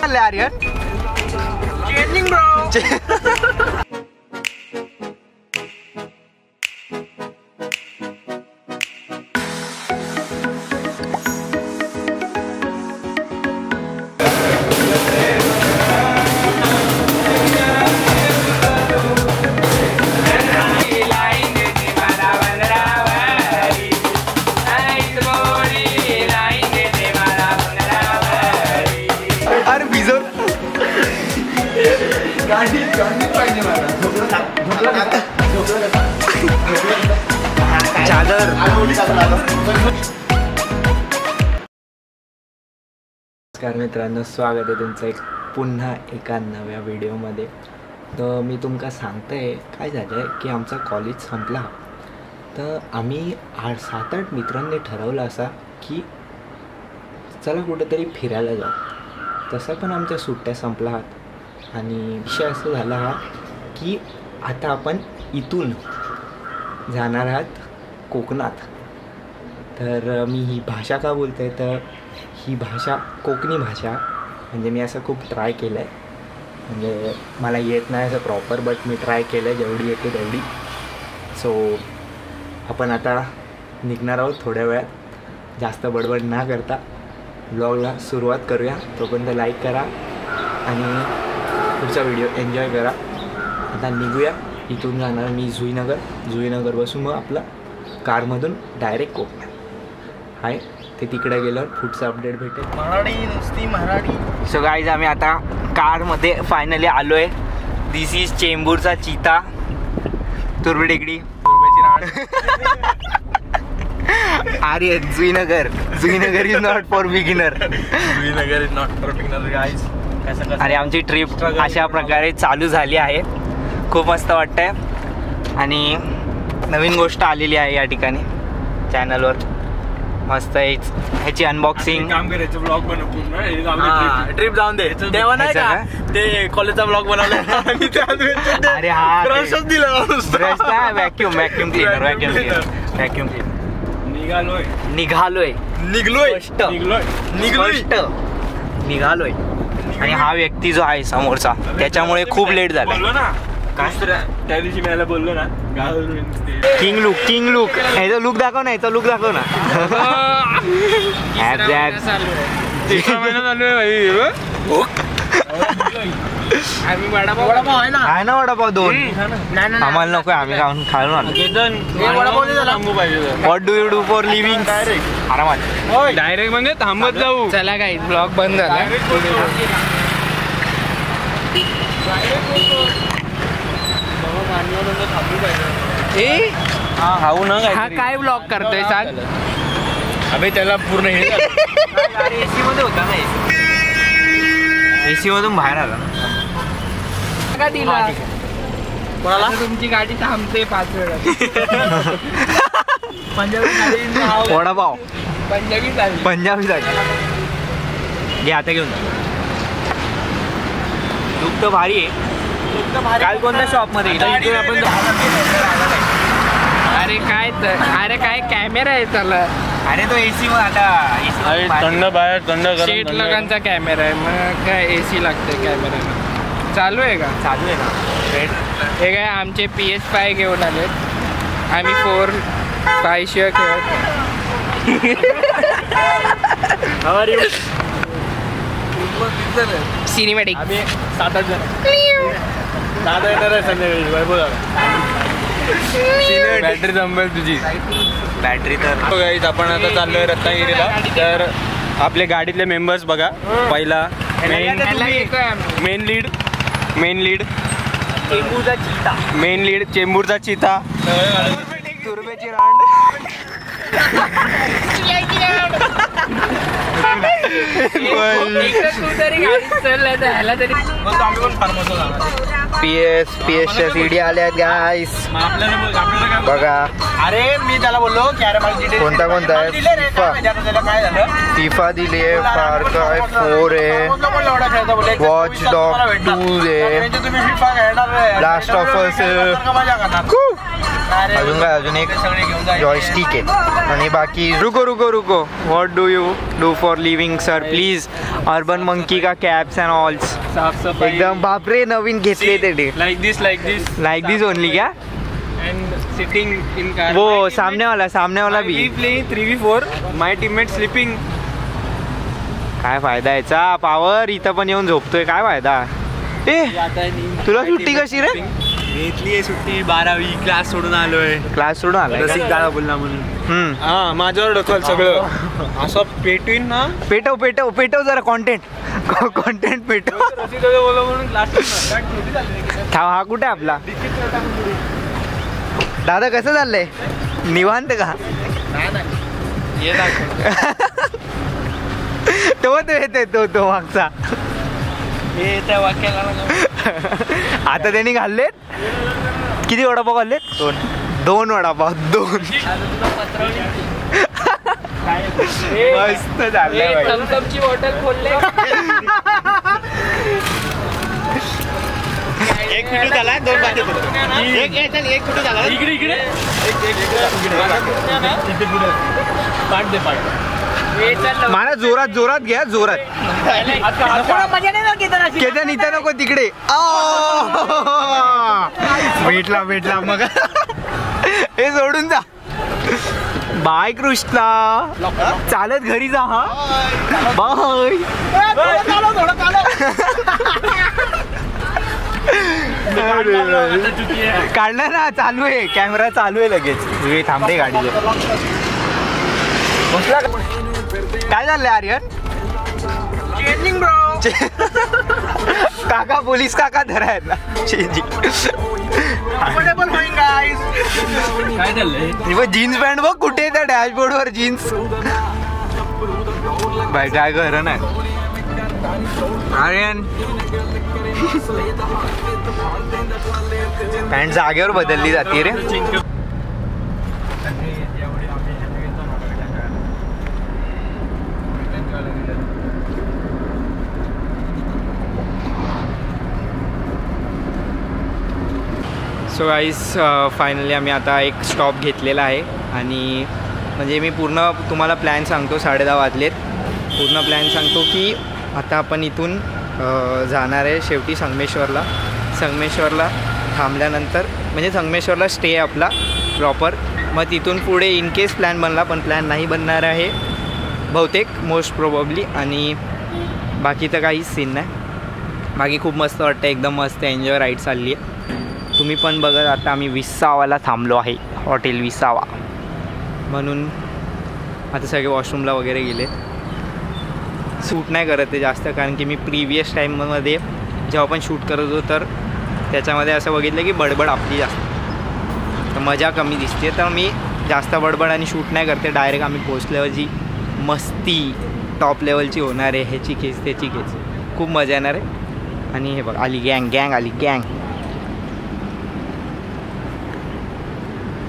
चाललंय Aryan? Changing bro. चादर. नमस्कार मित्रांनो, स्वागत आहे तुमचं पुन्हा एका नव्या व्हिडिओमध्ये. तर मी तुमका सांगतोय काय झालं आहे की आमचा कॉलेज संपला. तर आम्ही 7-8 मित्रांनी ठरवलं असा की चला कुठेतरी फिरायला जाऊ. तसं पण आमच्या सुट्ट्या संपला आहात आणि विषय असं झाला हा की आता आपण इथून जाणार आहात कोकणात. तर मी ही भाषा का बोलतो आहे तर ही भाषा कोकणी भाषा म्हणजे मी असं खूप ट्राय केलं आहे. म्हणजे मला येत नाही असं प्रॉपर, बट मी ट्राय केलं आहे जेवढी येते तेवढी. सो आपण आता निघणार आहोत थोड्या वेळात. जास्त बडबड ना करता ब्लॉगला सुरुवात करूया. तोपर्यंत लाईक करा आणि पुढचा व्हिडिओ एन्जॉय करा. आता निघूया. इथून जाणार मी जुईनगर बसून मग आपला कारमधून डायरेक्ट कोकणात. हाय ते तिकडे गेल्यावर पुढचं अपडेट भेटेल. मराठी नुसती मराठी. सो गाईज आम्ही आता कारमध्ये फायनली आलो आहे. दिस इज चेंबूरचा चिता, तुर्बे टेकडी, आर्य Juinagar is not for beginner. Juinagar is not for beginner guys. अरे आमची ट्रिप अशा प्रकारे चालू झाली आहे. खूप मस्त वाटतंय आणि नवीन गोष्ट आलेली आहे या ठिकाणी चॅनलवर. मस्त ह्याची अनबॉक्सिंग काम करायचं, ब्लॉग बनवून ट्रिप जाऊन दे. तेव्हा नाही का ते कॉलेजचा ब्लॉग बनवला. अरे हा ब्रशच दिला. ब्रश नाही, व्हॅक्यूम क्लीनर. निघालोय. आणि हा व्यक्ती जो आहे समोरचा त्याच्यामुळे खूप लेट झाला. त्या दिवशी मी याला बोललो ना किंग लुक ह्याचा लुक दाखव ना, आहे ना वडापाव 2. आम्हाला नको, आम्ही खाऊन आलो. What do you do for living? आरामात डायरेक्ट म्हणजे थांबत जाऊ. चला काय ब्लॉग बंद झाला. हा काय ब्लॉग करतोय सांग. अबे त्याला पूर्ण हे एसी मध्ये होता ना, एसी मधून बाहेर आला का दिला कोणाला? तुमची गाडी थांबते 5 वेळा. वडापाव पंजाबी झाली. घे आता घेऊन जा. लुक तर भारी आहे. काल कोणत्या शॉप मध्ये आपण? अरे काय कॅमेरा आहे त्याला. अरे तो एसी मध्ये आता थंड बाहेर थंड शेट लोकांचा कॅमेरा आहे, मग काय एसी लागते कॅमेरा. चालू आहे ना. हे काय आमचे PS5 घेऊन आलेत. आम्ही 4-5 शिवाय खेळत. सिनेमॅटिक. आम्ही 7-8 जण. दादा येणार आहे संध्याकाळी. बॅटरी संपेल तुझी. बॅटरी तर आपण आता चाललोय रत्नागिरीला. तर आपले गाडीतले मेंबर्स बघा. पहिला मेन लीड चेंबूरचा चिता, तुर्बेची रांड. PS सीडी आल्यात गाईस बघा. अरे मी त्याला बोललो कोणता आहे? FIFA दिली आहे, फार क्राय 4 आहे, वॉच डॉग 2 आहे, लास्ट ऑफ अस, अजून एक जॉयस्टिक आहे आणि बाकी. रुको what do you do for living sir please. Urban monkey का कॅप्स अँड ऑल्स साफ सफाई एकदम बापरे नवीन घेतले ते लाइक दिस लाइक दिस ओनली क्या and sitting in car. वो सामने वाला We भी play 3v4. My teammate sleeping. काय फायदा याचा पावर इथं पण येऊन झोपतोय काय फायदा ए तुला सुट्टी कशी रे घेतली सुट्टी 12वी क्लास सोडून आलोय क्लास सोडून आला रसिक दादा बोलला म्हणून हा माझ्यावर ढकल सगळं असं पेटवीन ना पेटव जरा कॉन्टेंट पेटव रसिक दादा बोलला म्हणून क्लास हा कुठे आपला दादा कसं चाललंय निवांत का तो येते तो मागचा आता त्यांनी घाललेत किती वडापाव खाल्लेत 2 वडापाव 2 मस्त झालंय थम्सअपची बॉटल खोलले एक मिनिट झाला 2 बाकी एक मिनिट झाला इकडे पाठ दे मला जोरात घ्या जोरात केतन इथं नको तिकडे भेटला मग हे सोडून जा बाय कृष्णा चालत घरी जा हा बाय काढलं ना चालू आहे कॅमेरा चालू आहे लगेच थांबते गाडी काय झालंय आर्यन काका पोलीस काका धरायत ना काय झालंय जीन्स पॅन्ट बघ कुठे त्या डॅशबोर्ड वर जीन्स बाय काय घर नाही आर्यन पॅन्ट जागेवर बदलली जाते रे सो गाईज फायनली आम्ही आता एक स्टॉप घेतलेला आहे आणि म्हणजे मी पूर्ण तुम्हाला प्लॅन सांगतो 10:30 वाजलेत पूर्ण प्लॅन सांगतो की आता आपण इथून जाणार आहे शेवटी संगमेश्वरला थांबल्यानंतर म्हणजे संगमेश्वरला स्टे आहे आपला प्रॉपर मग तिथून पुढे इन केस प्लॅन बनला पण प्लॅन नाही बनणार आहे बहुतेक मोस्ट प्रोबेबली आणि बाकी तर काहीच सीन नाही बाकी खूप मस्त वाटतं एकदम मस्त एन्जॉय राईड चालली आहे तुम्ही पण बघत आता आम्ही विसावाला थांबलो आहे हॉटेल विसावा म्हणून आता सगळे वॉशरूमला वगैरे गेले शूट नाही करत ते जास्त कारण की मी प्रिवियस टाईममध्ये जेव्हा पण शूट करत होतो तर त्याच्यामध्ये असं बघितलं की बडबड आपली जास्त तर मजा कमी दिसते तर मी जास्त बडबड आणि शूट नाही करते डायरेक्ट आम्ही पोचल्यावर जी मस्ती टॉप लेवलची होणार आहे ह्याची खेच त्याची खेच खूप मजा येणार आहे आणि हे बघ आली गँग आली गँग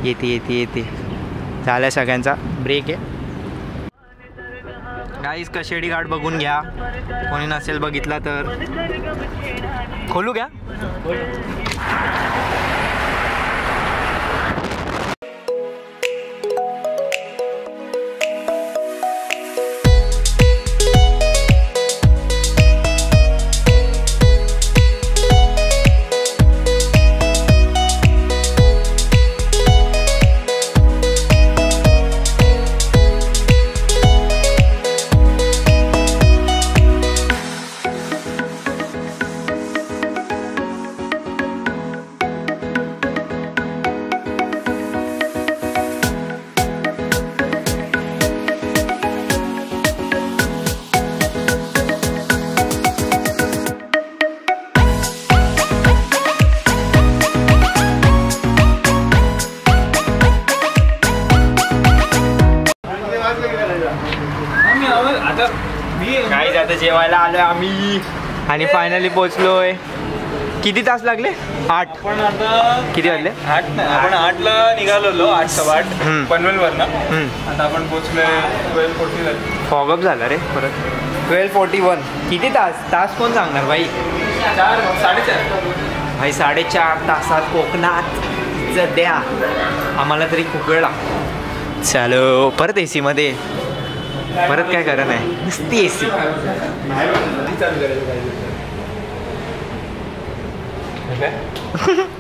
येते झाल्या सगळ्यांचा ब्रेक आहे गाईज कशेडी घाट बघून घ्या कोणी नसेल बघितला तर खोलू घ्या आता जेवायला आलोय आम्ही आणि फायनली पोहोचलोय किती तास लागले 8 पण आता किती वाजले 8 नाही आपण 8ला निघालो 8:15 पनवेलवरनं आता आपण पोहोचलोय 12:40 फॉगअप झाला रे परत 12:41 किती तास कोण सांगणार भाई 4-4.5 भाई 4.5 तासात कोकणात द्या आम्हाला तरी खूप वेळ लागतो चलो परत AC मध्ये परत काय करा नाही नुसती AC.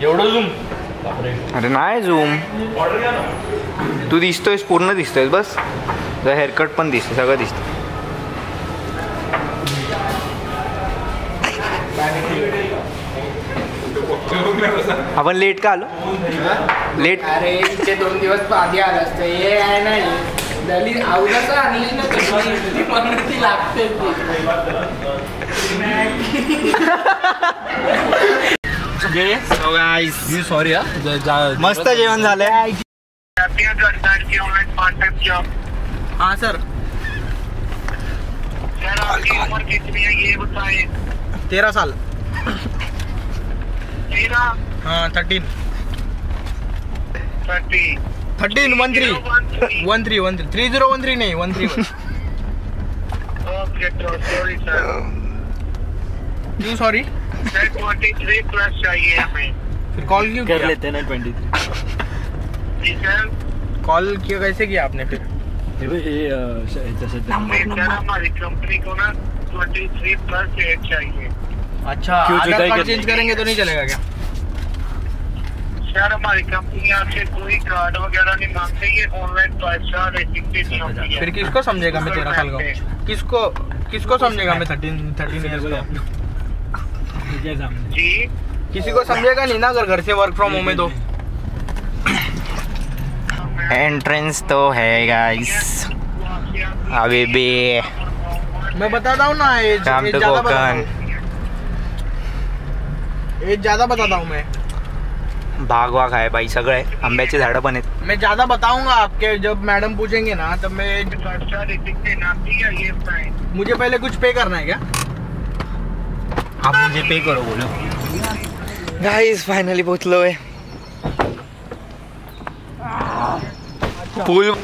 एवढं झूम अरे नाही झूम, तू दिसतोयस, पूर्ण दिसतोयस, बस हेअरकट पण दिसतं, सगळं दिसतं. आपण लेट का आलो? लेट अरे इथे 2 दिवस आधी आलं असतं. हे आहे नाही दलित आवडतं आणि म्हणून ती लागते. सॉरी मस्त जेवण झालंय. हाँ सर. सर आपकी उम्र कितनी है ये बताएं. 13 साल. 13. हाँ 13 30. 13 13 3013 नहीं 13. ओके तो सॉरी सर. क्यों सॉरी? सर 23 प्लस चाहिए हमें. फिर कॉल क्यों कर किया? लेते ना 23. जी सर. कॉल किया कैसे किया आपने फिर? सर हमारी कंपनी को ना 23 प्लस एज चाहिए. अच्छा क्यों आधार जुदाई कार्ड करनी? चेंज करेंगे तो नहीं चलेगा क्या? सर हमारी कंपनी आपसे कोई कार्ड वगैरह नहीं मांगते. ये ऑनलाइन पैसा रेटिंग देनी होती है. फिर किसको समझेगा मैं 13 साल का हूँ? किसको समझेगा मैं 13 ईयर्स का हूँ? जी. किसी को समझेगा नहीं ना अगर घर से वर्क फ्रॉम होम है तो. एंट्रेंस तो है गाइस. अभी भी मैं बताता हूँ ना एज काम तो ज्यादा बताता कोकण. हूँ. एज ज्यादा बताता हूँ मैं. भाग आहे बाई, सगळे आंब्याची झाडं पण आहेत. मैं ज्यादा बताऊंगा आपके जब मैडम पूछेंगे ना तब मैं. पैसा रेटिंग देना आती है ये बताएं. मुझे पहले कुछ पे करना है क्या? आप मुझे पे करो बोलो. Guys finally पोचलोय. पूल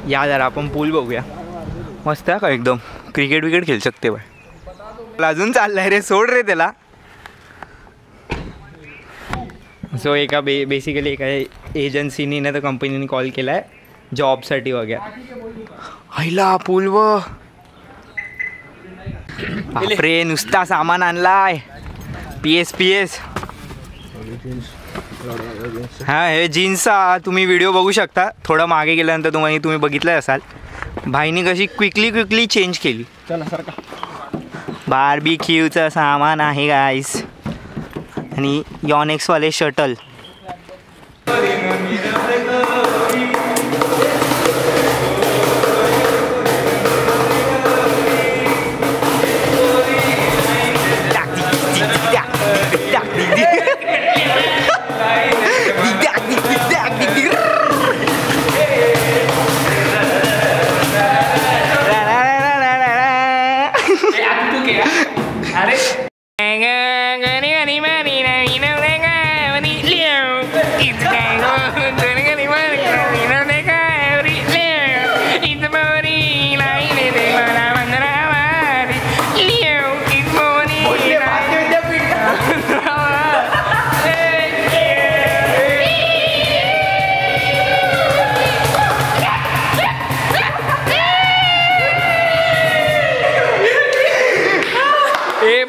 या जरा आपण पूल बघूया. मस्त आहे का एकदम. क्रिकेट विकेट खेळू शकते बाय. अजून चाललंय रे, सोड रे त्याला. सो एका बेसिकली एका एजन्सीनी ना तर कंपनीने कॉल केला आहे जॉबसाठी वगैरे. हैला पूल व बापरे नुसता सामान आणलाय. PS हां हे जीन्सचा तुम्ही व्हिडिओ बघू शकता. थोडं मागे गेल्यानंतर तुम्ही बघितलं असाल भाईनी कशी क्विकली चेंज केली. बार्बीक्यूचं सामान आहे गाईस. आणि यॉनेक्सवाले शटल.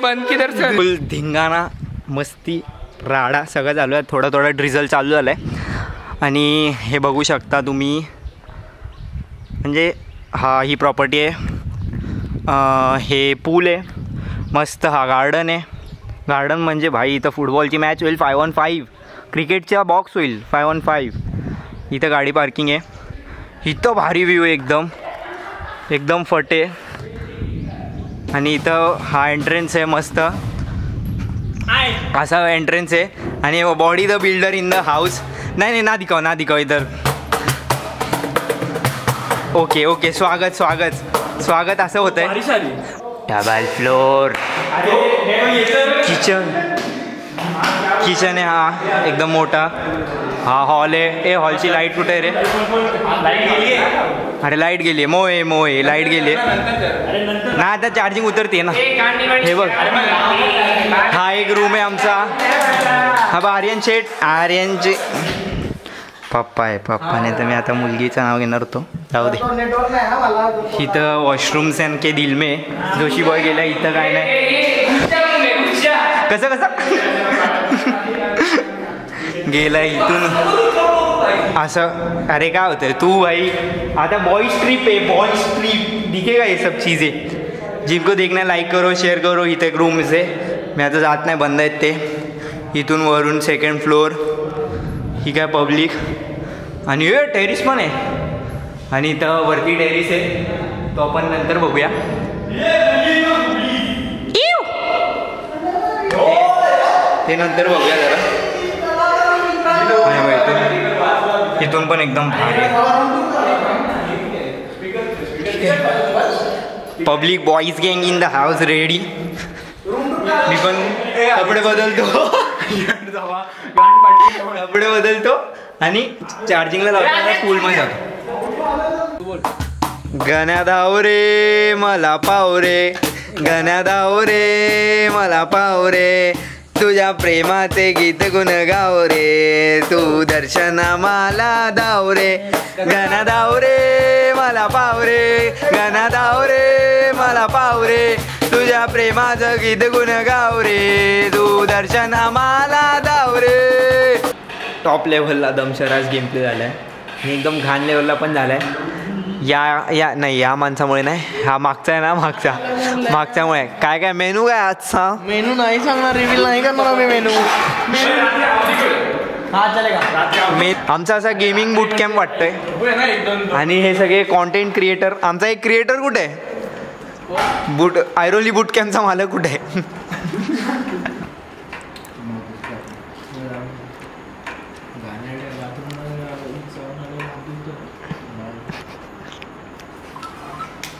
बंद किधर से. फुल धिंगाणा मस्ती राडा सगळं चालू आहे. थोडा ड्रिझल चालू झालं आहे. आणि हे बघू शकता तुम्ही, म्हणजे ही प्रॉपर्टी आहे. हे पूल आहे मस्त. हा गार्डन आहे. गार्डन म्हणजे भाई इथं फुटबॉलची मॅच होईल 5-on-5. क्रिकेटचा बॉक्स होईल 5-on-5. इथं गाडी पार्किंग आहे. इथं भारी व्ह्यू आहे एकदम फटे. आणि इथं हा एंट्रन्स आहे मस्त असा एंट्रन्स आहे. आणि body the builder in the house. नाही ना दिखाव इधर. ओके स्वागत असं होतं आहे. डबल फ्लोर किचन आहे. हा एकदम मोठा हा हॉल आहे. हॉलची लाईट कुठे आहे रे? अरे लाईट गेली आहे. मोये लाईट गेली आहे ना. आता चार्जिंग उतरते ना. हे बघ हा एक रूम आहे आमचा. हा बा आर्यनचे पप्पा आहे, पप्पाने तर मी आता मुलगीचं नाव घेणार होतो, जाऊ दे. इथं वॉशरूम्स आणि के दिल में जोशी बॉय गेला, इथं काय नाही. कसं गेला इथून असं. अरे काय होतं तू भाई, आता बॉयज ट्रिप आहे, बॉयज ट्रिप दिखेगा ये सब चीज़ें. जिनको देखना लाइक करो, शेअर करो. इथं एक रूम आहे, मी आता जात नाही, बंद आहेत ते. इथून वरून 2nd फ्लोअर, ही काय पब्लिक. आणि हे टेरिस पण आहे, आणि इथं वरती टेरिस आहे, तो आपण नंतर बघूया. ते नंतर बघूया जरा. इथून पण एकदम भारी आहे. पब्लिक बॉईज गँग इन द हाऊस रेडी. मी पण कपडे बदलतो, कपडे बदलतो आणि चार्जिंगला लावताना पूलमध्ये जातो. गण्या धाव रे मला पाव रे, गण्या धाव रे मला पाव रे, तुझ्या प्रेमाचे गीत गुण गाव रे, तू दर्शना मला धाव रे. गण्या धाव रे मला पाव रे, गण्या धाव रे मला पाव रे, तुझ्या प्रेमाचं गीत गुण गाव रे, तू दर्शना मला धाव रे. टॉप लेवलला दमशराज गेम प्ले झाला आहे, आणि एकदम घाण लेवलला पण झाला आहे. या माणसामुळे नाही, हा मागचा आहे ना, मागच्यामुळे. काय काय मेनू काय आजचा? मेनू नाही सांगणार, रिव्हील नाही करणार आम्ही मेनू. आमचा असा गेमिंग बूट कॅम्प वाटतंय, आणि हे सगळे कॉन्टेंट क्रिएटर. आमचा एक क्रिएटर कुठे आहे? ऐरोली बूट कॅम्पचा मालक कुठे आहे?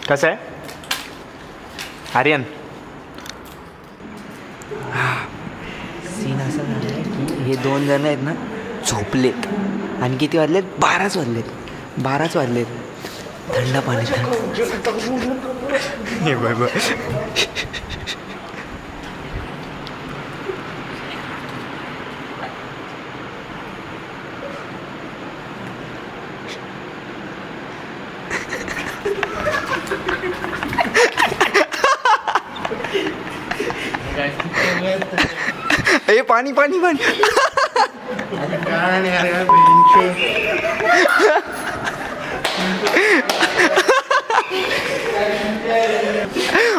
कसं आहे आर्यन? सीन असा झाला आहे की हे 2 जण आहेत ना, झोपलेत. आणि किती वाजलेत? 12च वाजलेत. थंड पाणी. हे बाय ए पाणी पाणी पाणी.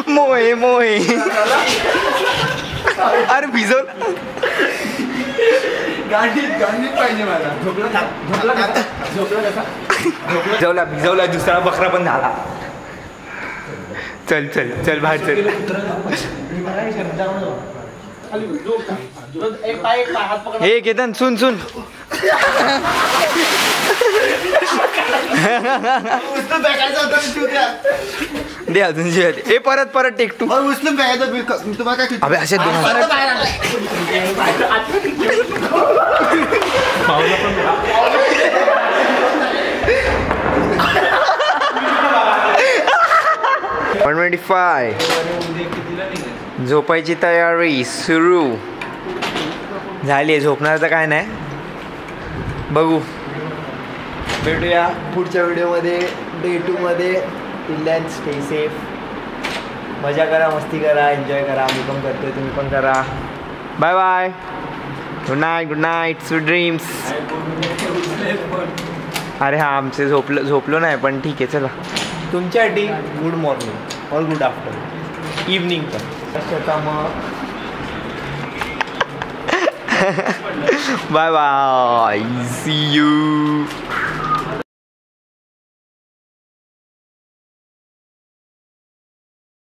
मोहे मोहे. अरे भिजव पाहिजे मला. भिजवला दुसरा बकरा पण झाला. चल चल चल बाहेर चल. हे केतन सुन सुन. दे अजून जे ए परत टेक टू. अबे असे दोन झोपायची तयारी सुरू झाली आहे. झोपणार तर काय नाही, बघू. भेटूया पुढच्या व्हिडिओमध्ये, डे 2 मध्ये. Till then stay safe. मजा करा, मस्ती करा, एन्जॉय करा. मी पण करतोय, तुम्ही पण करा. Bye bye. Good night sweet dreams. अरे हा आमचे झोपलो नाही, पण ठीक आहे चला. तुमच्यासाठी गुड मॉर्निंग और गुड आफ्टरनून, इव्हनिंग पण. मग बाय बाय. C you.